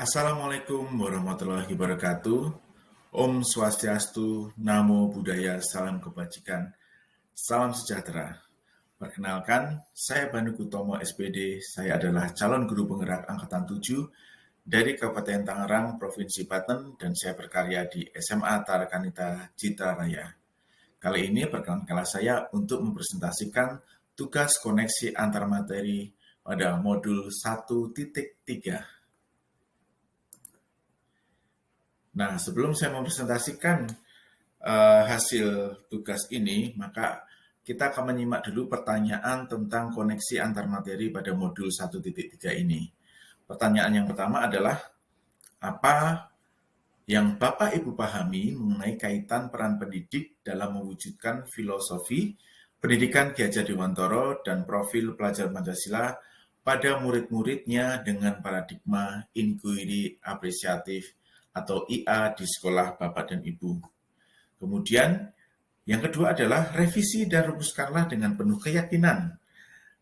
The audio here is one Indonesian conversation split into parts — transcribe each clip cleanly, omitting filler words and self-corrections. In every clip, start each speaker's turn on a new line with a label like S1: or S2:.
S1: Assalamualaikum warahmatullahi wabarakatuh. Om Swastiastu, Namo Buddhaya, Salam Kebajikan, Salam Sejahtera. Perkenalkan, saya Banu Kutomo SPD, saya adalah calon guru penggerak Angkatan 7 dari Kabupaten Tangerang, Provinsi Banten, dan saya berkarya di SMA Tarakanita Citra Raya. Kali ini perkenalkan saya untuk mempresentasikan tugas koneksi antar materi pada modul 1.3. Nah, sebelum saya mempresentasikan hasil tugas ini, maka kita akan menyimak dulu pertanyaan tentang koneksi antar materi pada modul 1.3 ini. Pertanyaan yang pertama adalah, apa yang Bapak Ibu pahami mengenai kaitan peran pendidik dalam mewujudkan filosofi pendidikan Ki Hajar Dewantara dan profil pelajar Pancasila pada murid-muridnya dengan paradigma inquiry apresiatif atau IA di sekolah Bapak dan Ibu. Kemudian, yang kedua adalah revisi dan rumuskanlah dengan penuh keyakinan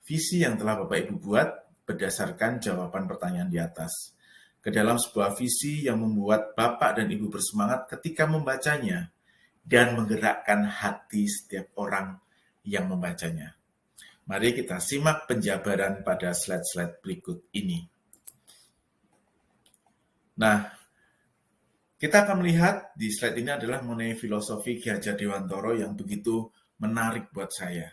S1: visi yang telah Bapak Ibu buat berdasarkan jawaban pertanyaan di atas, ke dalam sebuah visi yang membuat Bapak dan Ibu bersemangat ketika membacanya dan menggerakkan hati setiap orang yang membacanya. Mari kita simak penjabaran pada slide-slide berikut ini. Nah, kita akan melihat di slide ini adalah mengenai filosofi Ki Hajar Dewantara yang begitu menarik buat saya.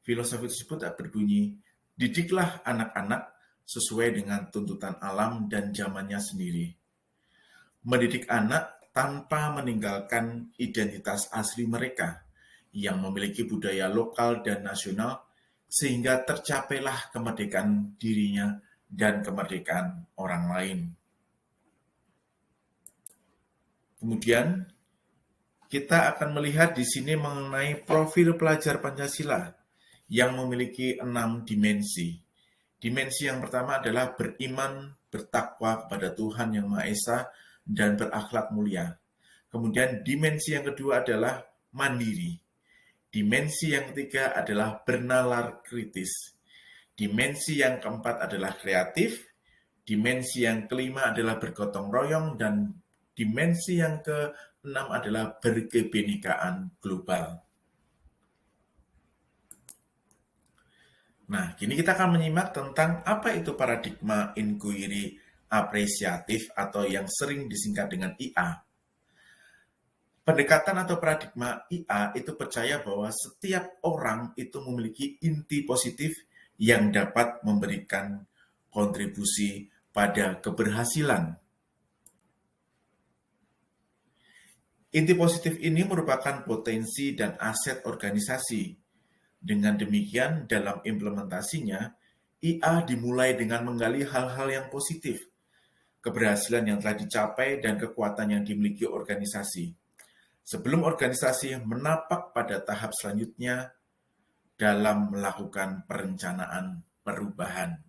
S1: Filosofi tersebut berbunyi, didiklah anak-anak sesuai dengan tuntutan alam dan zamannya sendiri. Mendidik anak tanpa meninggalkan identitas asli mereka yang memiliki budaya lokal dan nasional sehingga tercapailah kemerdekaan dirinya dan kemerdekaan orang lain. Kemudian kita akan melihat di sini mengenai profil pelajar Pancasila yang memiliki 6 dimensi. Dimensi yang pertama adalah beriman, bertakwa kepada Tuhan Yang Maha Esa, dan berakhlak mulia. Kemudian dimensi yang kedua adalah mandiri. Dimensi yang ketiga adalah bernalar kritis. Dimensi yang keempat adalah kreatif. Dimensi yang kelima adalah bergotong royong, dan dimensi yang keenam adalah berkebinekaan global. Nah, kini kita akan menyimak tentang apa itu paradigma inquiry apresiatif atau yang sering disingkat dengan IA. Pendekatan atau paradigma IA itu percaya bahwa setiap orang itu memiliki inti positif yang dapat memberikan kontribusi pada keberhasilan. Inti positif ini merupakan potensi dan aset organisasi. Dengan demikian, dalam implementasinya, IA dimulai dengan menggali hal-hal yang positif, keberhasilan yang telah dicapai, dan kekuatan yang dimiliki organisasi, sebelum organisasi menapak pada tahap selanjutnya dalam melakukan perencanaan perubahan.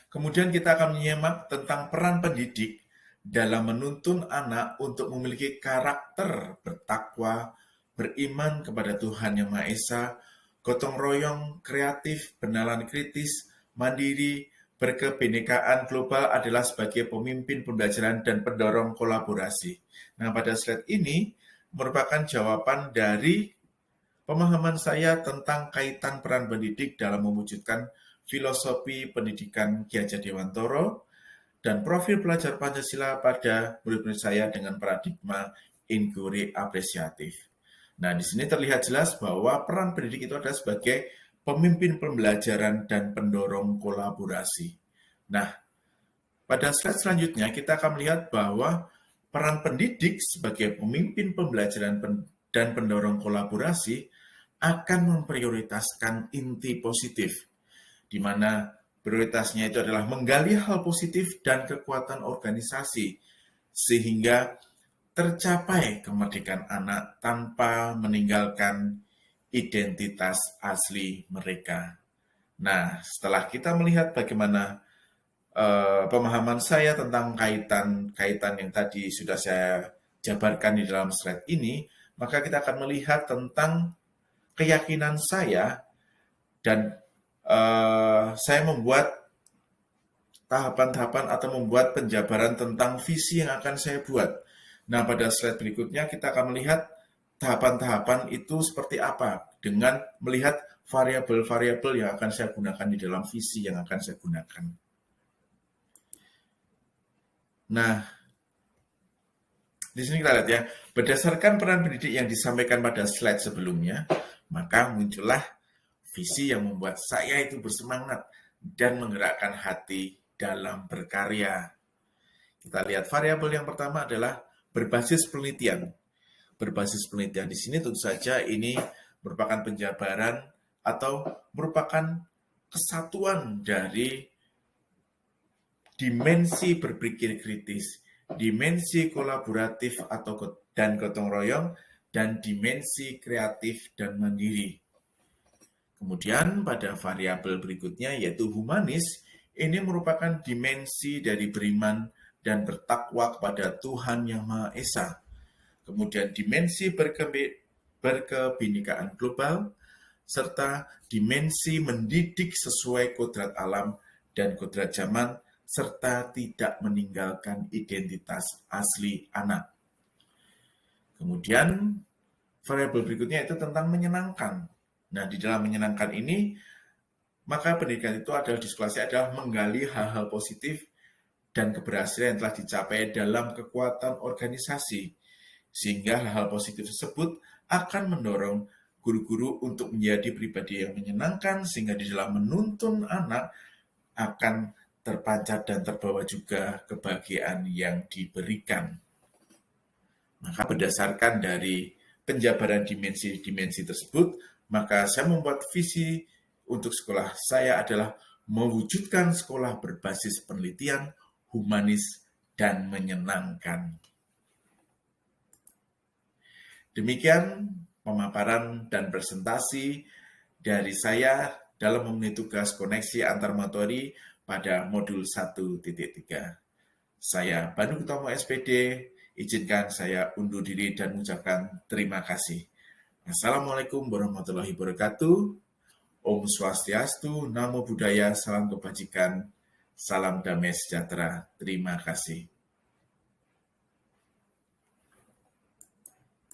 S1: Kemudian kita akan menyimak tentang peran pendidik dalam menuntun anak untuk memiliki karakter bertakwa, beriman kepada Tuhan Yang Maha Esa, gotong royong, kreatif, bernalar kritis, mandiri, berkebinekaan global adalah sebagai pemimpin pembelajaran dan pendorong kolaborasi. Nah, pada slide ini merupakan jawaban dari pemahaman saya tentang kaitan peran pendidik dalam mewujudkan filosofi pendidikan Ki Hajar Dewantara dan profil pelajar Pancasila pada murid-murid saya dengan paradigma inquiry apresiatif. Nah, di sini terlihat jelas bahwa peran pendidik itu adalah sebagai pemimpin pembelajaran dan pendorong kolaborasi. Nah, pada slide selanjutnya kita akan melihat bahwa peran pendidik sebagai pemimpin pembelajaran dan pendorong kolaborasi akan memprioritaskan inti positif, di mana prioritasnya itu adalah menggali hal positif dan kekuatan organisasi, sehingga tercapai kemerdekaan anak tanpa meninggalkan identitas asli mereka. Nah, setelah kita melihat bagaimana pemahaman saya tentang kaitan yang tadi sudah saya jabarkan di dalam slide ini, maka kita akan melihat tentang keyakinan saya dan saya membuat tahapan-tahapan atau membuat penjabaran tentang visi yang akan saya buat. Nah, pada slide berikutnya kita akan melihat tahapan-tahapan itu seperti apa dengan melihat variabel-variabel yang akan saya gunakan di dalam visi yang akan saya gunakan. Nah, di sini kita lihat ya, berdasarkan peran pendidik yang disampaikan pada slide sebelumnya, maka muncullah visi yang membuat saya itu bersemangat dan menggerakkan hati dalam berkarya. Kita lihat variabel yang pertama adalah berbasis penelitian. Berbasis penelitian di sini tentu saja ini merupakan penjabaran atau merupakan kesatuan dari dimensi berpikir kritis, dimensi kolaboratif dan gotong royong, dan dimensi kreatif dan mandiri. Kemudian pada variabel berikutnya yaitu humanis, ini merupakan dimensi dari beriman dan bertakwa kepada Tuhan Yang Maha Esa. Kemudian dimensi berkebinekaan global, serta dimensi mendidik sesuai kodrat alam dan kodrat zaman, serta tidak meninggalkan identitas asli anak. Kemudian variabel berikutnya itu tentang menyenangkan. Nah, di dalam menyenangkan ini, maka pendidikan itu adalah di sekolah saya adalah menggali hal-hal positif dan keberhasilan yang telah dicapai dalam kekuatan organisasi. Sehingga hal-hal positif tersebut akan mendorong guru-guru untuk menjadi pribadi yang menyenangkan, sehingga di dalam menuntun anak akan terpancar dan terbawa juga kebahagiaan yang diberikan. Maka berdasarkan dari penjabaran dimensi-dimensi tersebut, maka saya membuat visi untuk sekolah saya adalah mewujudkan sekolah berbasis penelitian, humanis, dan menyenangkan. Demikian pemaparan dan presentasi dari saya dalam memenuhi tugas koneksi antar materi pada modul 1.3. Saya Banu Kutomo SPD, izinkan saya undur diri dan mengucapkan terima kasih. Assalamualaikum warahmatullahi wabarakatuh. Om Swastiastu, Namo Buddhaya, salam kebajikan, salam damai sejahtera. Terima kasih.